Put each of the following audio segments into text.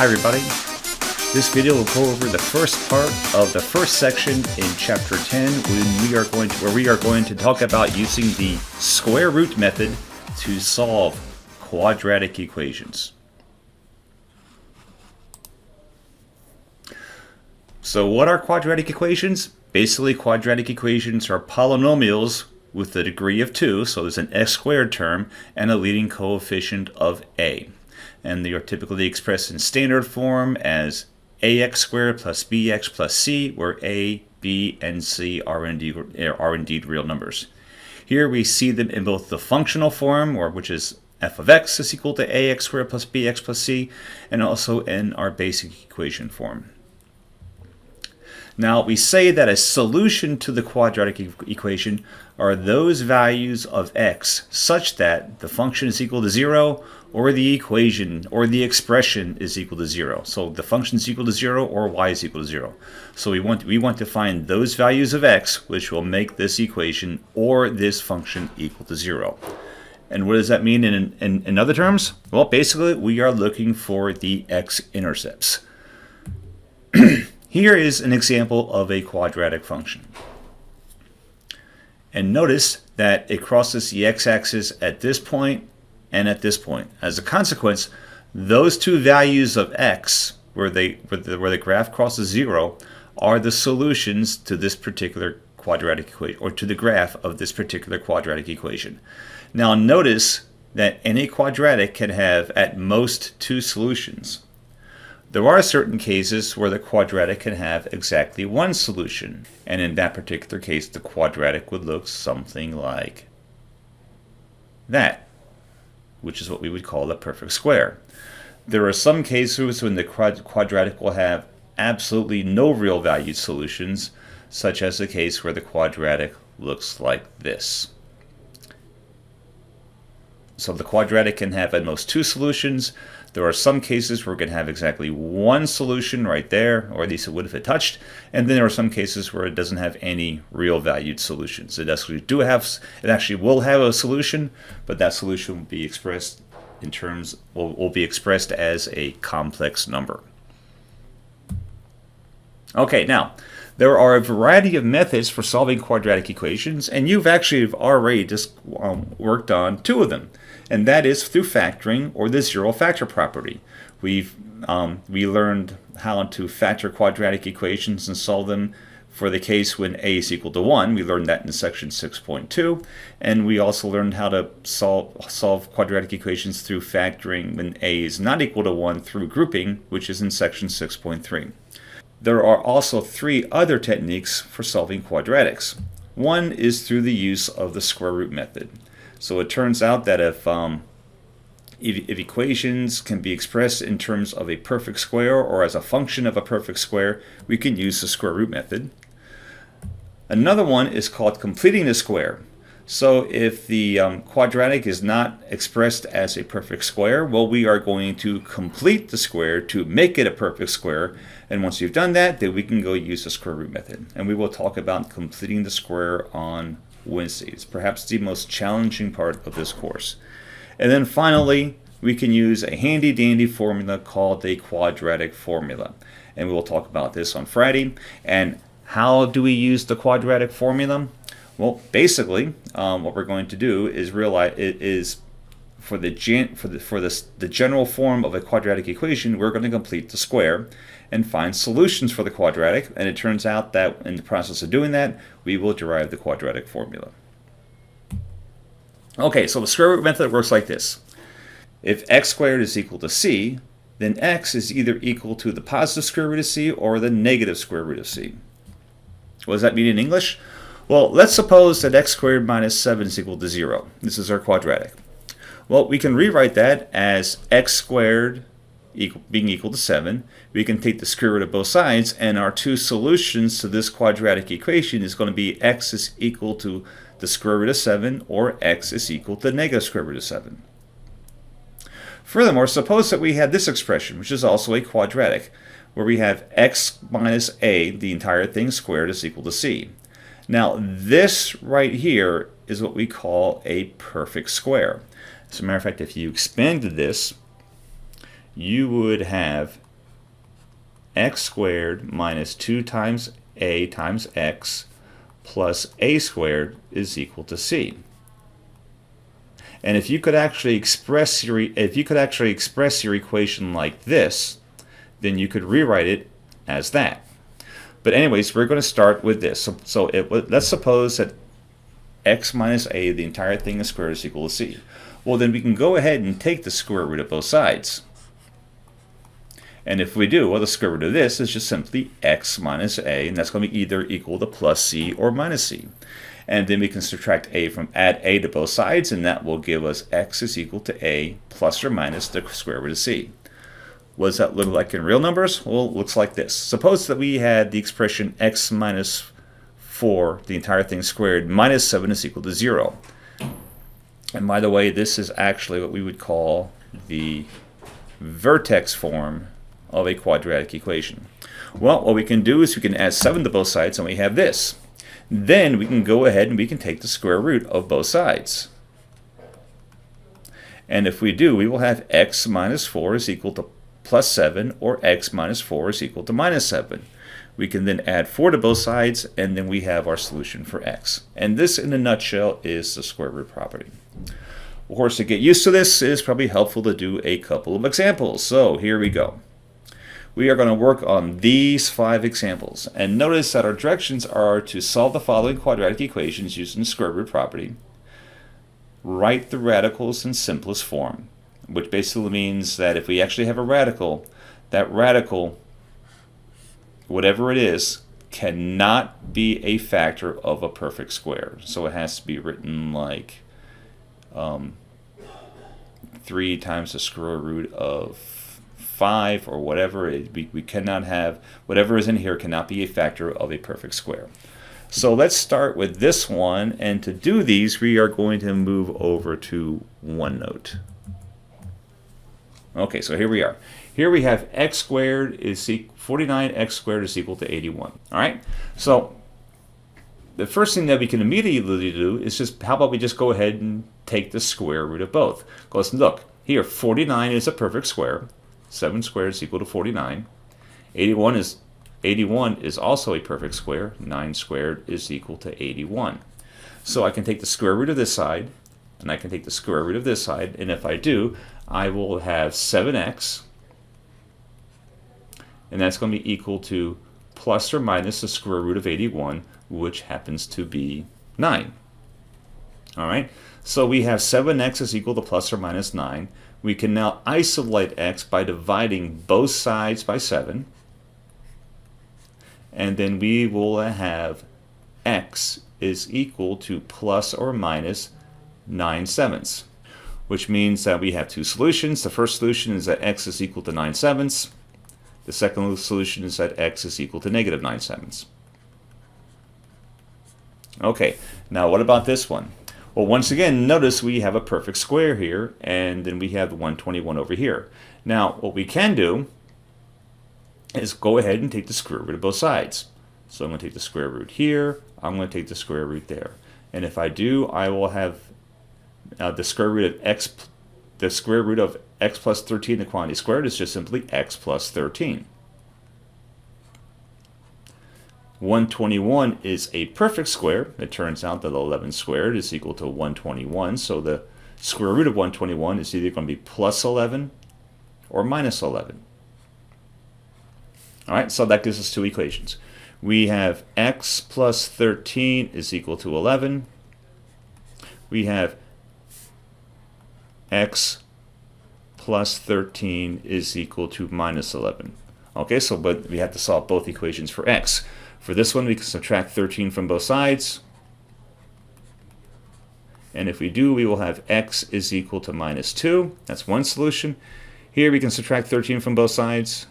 Hi everybody. This video will go over the first part of the first section in chapter 10 where we are going to talk about using the square root method to solve quadratic equations. So what are quadratic equations? Basically, quadratic equations are polynomials with a degree of 2, so there's an x squared term and a leading coefficient of a. And they are typically expressed in standard form as ax squared plus bx plus c, where a, b, and c are indeed real numbers. Here we see them in both the functional form, which is f of x is equal to ax squared plus bx plus c, and also in our basic equation form. Now, we say that a solution to the quadratic equation are those values of x such that the function is equal to 0 or the equation or the expression is equal to 0. So the function is equal to 0 or y is equal to 0. So we want to find those values of x which will make this equation or this function equal to 0. And what does that mean in other terms? Well, basically, we are looking for the x-intercepts. Here is an example of a quadratic function. And notice that it crosses the x-axis at this point and at this point. As a consequence, those two values of x, where the graph crosses 0, are the solutions to this particular quadratic equation, or to the graph of this particular quadratic equation. Now notice that any quadratic can have at most two solutions. There are certain cases where the quadratic can have exactly one solution, and in that particular case the quadratic would look something like that, which is what we would call a perfect square. There are some cases when the quadratic will have absolutely no real valued solutions, such as the case where the quadratic looks like this. So the quadratic can have at most two solutions. There are some cases where it can have exactly one solution right there, or at least it would if it touched. And then there are some cases where it doesn't have any real valued solutions. It actually will have a solution, but that solution will be expressed will be expressed as a complex number. Okay, now there are a variety of methods for solving quadratic equations, and you've actually already just worked on two of them. And that is through factoring, or the zero factor property. We learned how to factor quadratic equations and solve them for the case when a is equal to 1. We learned that in section 6.2. And we also learned how to solve quadratic equations through factoring when a is not equal to 1 through grouping, which is in section 6.3. There are also three other techniques for solving quadratics. One is through the use of the square root method. So it turns out that if equations can be expressed in terms of a perfect square or as a function of a perfect square, we can use the square root method. Another one is called completing the square. So if the quadratic is not expressed as a perfect square, well, we are going to complete the square to make it a perfect square. And once you've done that, then we can go use the square root method. And we will talk about completing the square on Wednesday. It's perhaps the most challenging part of this course. And then finally, we can use a handy-dandy formula called the quadratic formula. And we will talk about this on Friday. And how do we use the quadratic formula? Well, basically, what we're going to do is for the general form of a quadratic equation, we're going to complete the square and find solutions for the quadratic. And it turns out that in the process of doing that, we will derive the quadratic formula. Okay, so the square root method works like this. If x squared is equal to c, then x is either equal to the positive square root of c or the negative square root of c. What does that mean in English? Well, let's suppose that x squared minus 7 is equal to 0. This is our quadratic. Well, we can rewrite that as x squared being equal to 7. We can take the square root of both sides, and our two solutions to this quadratic equation is going to be x is equal to the square root of 7, or x is equal to the negative square root of 7. Furthermore, suppose that we have this expression, which is also a quadratic, where we have x minus a, the entire thing squared, is equal to c. Now, this right here is what we call a perfect square. As a matter of fact, if you expanded this, you would have x squared minus 2 times a times x plus a squared is equal to c. And if you could actually express your equation like this, then you could rewrite it as that. But anyways, we're going to start with this. Let's suppose that x minus a, the entire thing is squared, is equal to c. Well, then we can go ahead and take the square root of both sides. And if we do, well, the square root of this is just simply x minus a, and that's going to be either equal to plus c or minus c. And then we can subtract add a to both sides, and that will give us x is equal to a plus or minus the square root of c. What does that look like in real numbers? Well, it looks like this. Suppose that we had the expression x minus 4, the entire thing squared, minus 7 is equal to 0. And by the way, this is actually what we would call the vertex form of a quadratic equation. Well, what we can do is we can add 7 to both sides, and we have this. Then we can go ahead and we can take the square root of both sides. And if we do, we will have x minus 4 is equal to plus 7, or x minus 4 is equal to minus 7. We can then add 4 to both sides, and then we have our solution for x. And this, in a nutshell, is the square root property. Of course, to get used to this, it is probably helpful to do a couple of examples. So here we go. We are going to work on these 5 examples. And notice that our directions are to solve the following quadratic equations using the square root property. Write the radicals in simplest form, which basically means that if we actually have a radical, that radical, whatever it is, cannot be a factor of a perfect square. So it has to be written like 3 times the square root of 5 or whatever. We cannot have, whatever is in here cannot be a factor of a perfect square. So let's start with this one, and to do these we are going to move over to OneNote. Okay, so here we are. Here we have x squared is 49x squared is equal to 81. All right, so the first thing that we can immediately do is just, how about we just go ahead and take the square root of both? Because look, here 49 is a perfect square. 7 squared is equal to 49. 81 is also a perfect square. 9 squared is equal to 81. So I can take the square root of this side, and I can take the square root of this side, and if I do, I will have 7x, and that's going to be equal to plus or minus the square root of 81, which happens to be 9. All right, so we have 7x is equal to plus or minus 9. We can now isolate x by dividing both sides by 7. And then we will have x is equal to plus or minus 9/7, which means that we have 2 solutions. The first solution is that x is equal to 9/7. The second solution is that x is equal to negative 9/7. Okay, now what about this one? Well, once again, notice we have a perfect square here, and then we have 121 over here. Now, what we can do is go ahead and take the square root of both sides. So I'm going to take the square root here, I'm going to take the square root there. And if I do, I will have the square root of x plus 13, the quantity squared, is just simply x plus 13. 121 is a perfect square. It turns out that 11 squared is equal to 121, so the square root of 121 is either going to be plus 11 or minus 11. All right, so that gives us 2 equations. We have x plus 13 is equal to 11. We have x plus 13 is equal to minus 11. Okay, so but we have to solve both equations for x. For this one, we can subtract 13 from both sides. And if we do, we will have x is equal to minus 2. That's one solution. Here we can subtract 13 from both sides.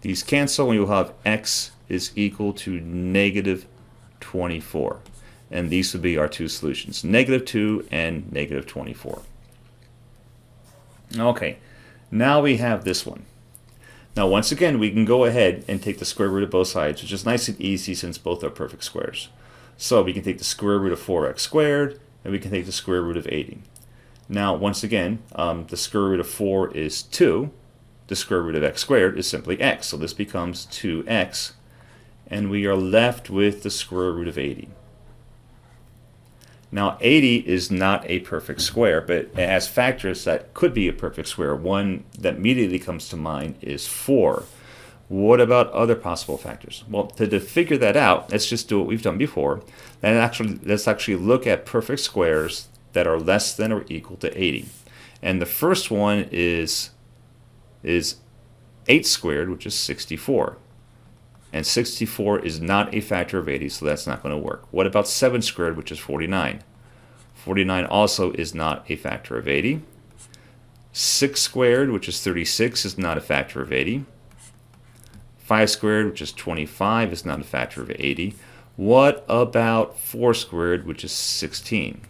These cancel, and we will have x is equal to negative 24. And these would be our 2 solutions, negative 2 and negative 24. Okay, now we have this one. Now once again, we can go ahead and take the square root of both sides, which is nice and easy since both are perfect squares. So we can take the square root of 4x squared, and we can take the square root of 80. Now, once again, the square root of 4 is 2. The square root of x squared is simply x. So this becomes 2x. And we are left with the square root of 80. Now, 80 is not a perfect square, but it has factors that could be a perfect square. One that immediately comes to mind is 4. What about other possible factors? Well, to figure that out, let's just do what we've done before. Let's actually look at perfect squares that are less than or equal to 80. And the first one is 8 squared, which is 64. And 64 is not a factor of 80, so that's not going to work. What about 7 squared, which is 49? 49 also is not a factor of 80. 6 squared, which is 36, is not a factor of 80. 5 squared, which is 25, is not a factor of 80. What about 4 squared, which is 16?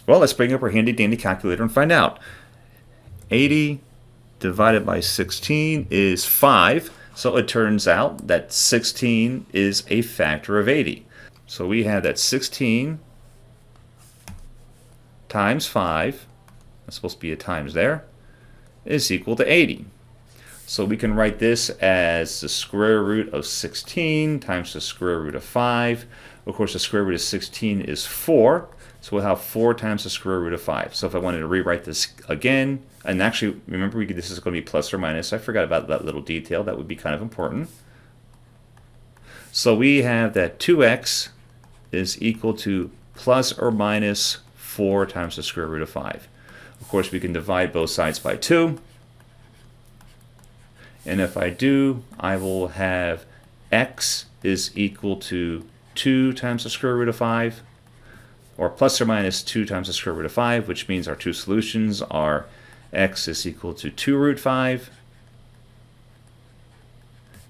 Well, let's bring up our handy-dandy calculator and find out. 80 divided by 16 is 5. So it turns out that 16 is a factor of 80. So we have that 16 times 5, that's supposed to be a times there, is equal to 80. So we can write this as the square root of 16 times the square root of 5. Of course, the square root of 16 is 4. So we'll have 4 times the square root of 5. So if I wanted to rewrite this again, and actually, remember, this is going to be plus or minus. I forgot about that little detail. That would be kind of important. So we have that 2x is equal to plus or minus 4 times the square root of 5. Of course, we can divide both sides by 2. And if I do, I will have x is equal to 2 times the square root of 5, or plus or minus 2 times the square root of 5, which means our two solutions are x is equal to 2 root 5,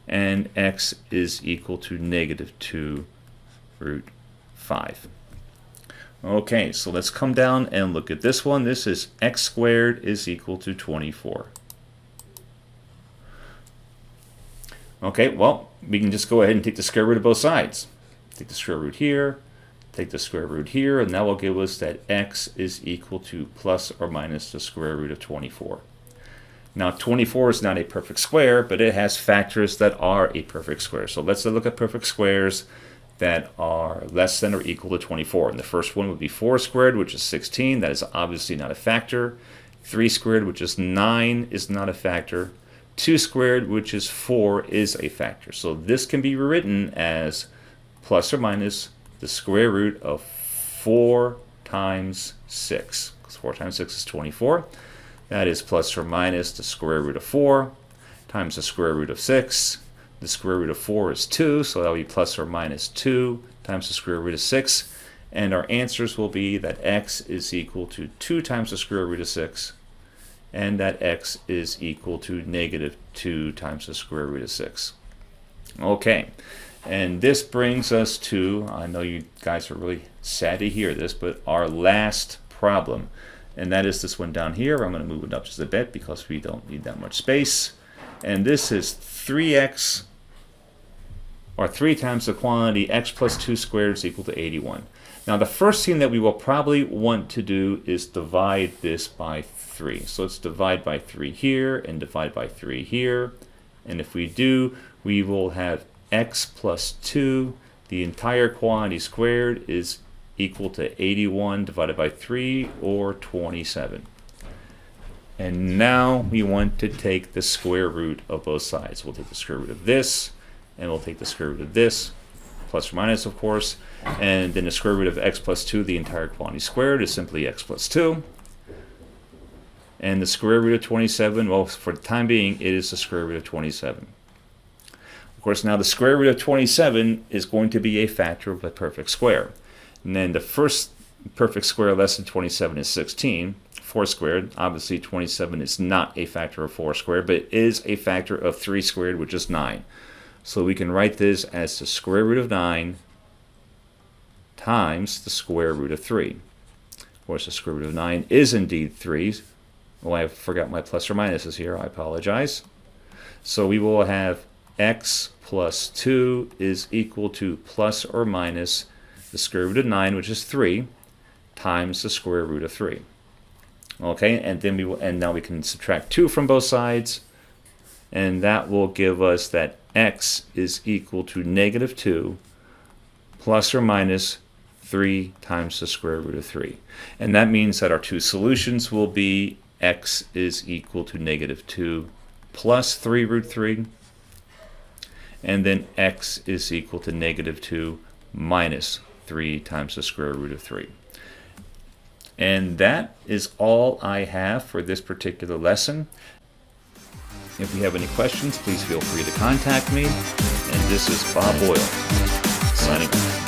and x is equal to negative 2 root 5. Okay, so let's come down and look at this one. This is x squared is equal to 24. Okay, well, we can just go ahead and take the square root of both sides. Take the square root here, take the square root here, and that will give us that x is equal to plus or minus the square root of 24. Now, 24 is not a perfect square, but it has factors that are a perfect square. So let's look at perfect squares that are less than or equal to 24. And the first one would be 4 squared, which is 16. That is obviously not a factor. 3 squared, which is 9, is not a factor. 2 squared, which is 4, is a factor. So this can be rewritten as plus or minus the square root of 4 times 6. Because 4 times 6 is 24. That is plus or minus the square root of 4 times the square root of 6. The square root of 4 is 2, so that will be plus or minus 2 times the square root of 6. And our answers will be that x is equal to 2 times the square root of 6, and that x is equal to negative 2 times the square root of 6. Okay, and this brings us to, I know you guys are really sad to hear this, but our last problem. And that is this one down here. I'm going to move it up just a bit because we don't need that much space. And this is 3x, or 3 times the quantity x plus 2 squared is equal to 81. Now the first thing that we will probably want to do is divide this by 3. So let's divide by 3 here and divide by 3 here. And if we do, we will have x plus 2, the entire quantity squared, is equal to 81 divided by 3, or 27. And now we want to take the square root of both sides. We'll take the square root of this, and we'll take the square root of this, plus or minus, of course. And then the square root of x plus 2, the entire quantity squared, is simply x plus 2. And the square root of 27, well, for the time being, it is the square root of 27. Of course, now the square root of 27 is going to be a factor of a perfect square. And then the first perfect square less than 27 is 16. 4 squared, obviously 27 is not a factor of 4 squared, but it is a factor of 3 squared, which is 9. So we can write this as the square root of 9 times the square root of 3. Of course, the square root of 9 is indeed 3. Oh, I forgot my plus or minuses here. I apologize. So we will have x plus 2 is equal to plus or minus the square root of 9, which is 3, times the square root of 3. Okay, and then now we can subtract 2 from both sides, and that will give us that x is equal to negative 2 plus or minus 3 times the square root of 3. And that means that our two solutions will be x is equal to negative 2 plus 3 root 3, and then x is equal to negative 2 minus 3 times the square root of 3. And that is all I have for this particular lesson. If you have any questions, please feel free to contact me. And this is Bob Boyle, signing off.